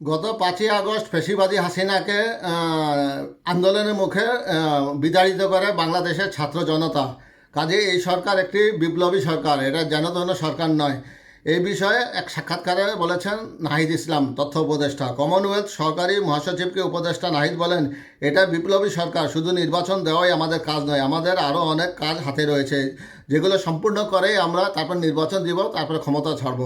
গত 5ই আগস্ট ফ্যাসিবাদী হাসিনাকে আন্দোলনের মুখে বিতাড়িত করে বাংলাদেশের ছাত্র জনতা। কাজে এই সরকার একটি বিপ্লবী সরকার, এটা যেন তেন সরকার নয়। এই বিষয়ে এক সাক্ষাৎকারে বলেছেন নাহিদ ইসলাম, তথ্য উপদেষ্টা। কমনওয়েলথ সরকারি মহাসচিবকে উপদেষ্টা নাহিদ বলেন, এটা বিপ্লবী সরকার, শুধু নির্বাচন দেওয়াই আমাদের কাজ নয়, আমাদের আরও অনেক কাজ হাতে রয়েছে, যেগুলো সম্পূর্ণ করেই আমরা তারপর নির্বাচন দিব, তারপরে ক্ষমতা ছাড়ব।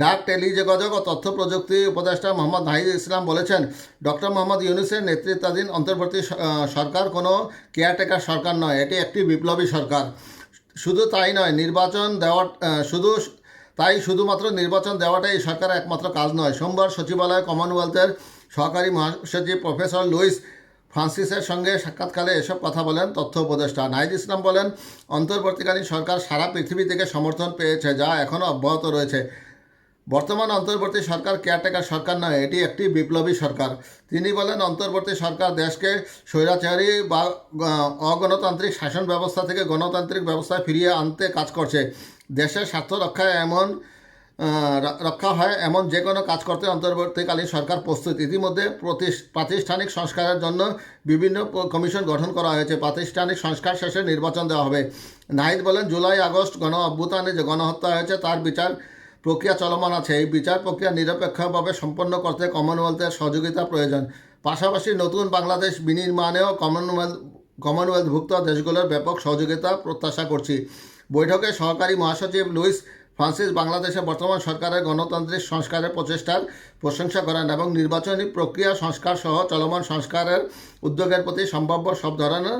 ডাক, টেলিযোগাযোগ ও তথ্য প্রযুক্তি উপদেষ্টা মোহাম্মদ নাহিদ ইসলাম বলেছেন, ডক্টর মোহাম্মদ ইউনূসের নেতৃত্বাধীন অন্তর্বর্তী সরকার কোনো কেয়ারটেকার সরকার নয়, এটি একটি বিপ্লবী সরকার। শুধু তাই নয়, নির্বাচন দেওয়া শুধুমাত্র নির্বাচন দেওয়াটাই এই সরকারের একমাত্র কাজ নয়। সোমবার সচিবালয়ে কমনওয়েলথের সহকারী মহাসচিব প্রফেসর লুইস ফ্রান্সিসের সঙ্গে সাক্ষাৎকালে এসব কথা বলেন তথ্য উপদেষ্টা। নাহিদ ইসলাম বলেন, অন্তর্বর্তীকালীন সরকার সারা পৃথিবী থেকে সমর্থন পেয়েছে, যা এখনও অব্যাহত রয়েছে। বর্তমান অন্তর্বর্তী সরকার কেয়ারটেকার সরকার নয়, এটি একটি বিপ্লবী সরকার। তিনি বলেন, অন্তর্বর্তী সরকার দেশকে স্বৈরাচারী বা অগণতান্ত্রিক শাসন ব্যবস্থা থেকে গণতান্ত্রিক ব্যবস্থায় ফিরিয়ে আনতে কাজ করছে। দেশের স্বার্থ রক্ষা হয় এমন যে কোনো কাজ করতে অন্তর্বর্তীকালীন সরকার প্রস্তুত। ইতিমধ্যে প্রাতিষ্ঠানিক সংস্কারের জন্য বিভিন্ন কমিশন গঠন করা হয়েছে। প্রাতিষ্ঠানিক সংস্কার শেষে নির্বাচন দেওয়া হবে। নাহিদ বলেন, জুলাই আগস্ট গণ অভ্যুত্থানে যে গণহত্যা হয়েছে তার বিচার প্রক্রিয়া চলমান আছে। এই বিচার প্রক্রিয়া নিরপেক্ষভাবে সম্পন্ন করতে কমনওয়েলথের সহযোগিতা প্রয়োজন। পাশাপাশি নতুন বাংলাদেশ বিনির্মাণেও কমনওয়েলথভুক্ত দেশগুলোর ব্যাপক সহযোগিতা প্রত্যাশা করছি। বৈঠকে সহকারী মহাসচিব লুইস ফ্রান্সিস বাংলাদেশে বর্তমান সরকারের গণতান্ত্রিক সংস্কারের প্রচেষ্টার প্রশংসা করেন এবং নির্বাচনী প্রক্রিয়া সংস্কার সহ চলমান সংস্কারের উদ্যোগের প্রতি সম্ভাব্য সব ধরনের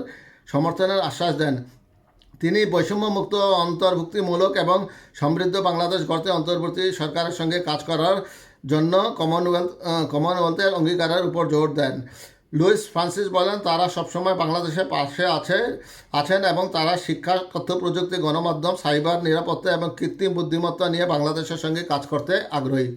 সমর্থনের আশ্বাস দেন। তিনি বৈষম্যমুক্ত, অন্তর্ভুক্তিমূলক এবং সমৃদ্ধ বাংলাদেশ গড়তে অন্তর্বর্তী সরকারের সঙ্গে কাজ করার জন্য কমনওয়েলথের অঙ্গীকারের উপর জোর দেন। লুইস ফ্রান্সিস বলেন, তারা সবসময় বাংলাদেশের পাশে আছেন এবং তারা শিক্ষা, তথ্য প্রযুক্তি, গণমাধ্যম, সাইবার নিরাপত্তা এবং কৃত্রিম বুদ্ধিমত্তা নিয়ে বাংলাদেশের সঙ্গে কাজ করতে আগ্রহী।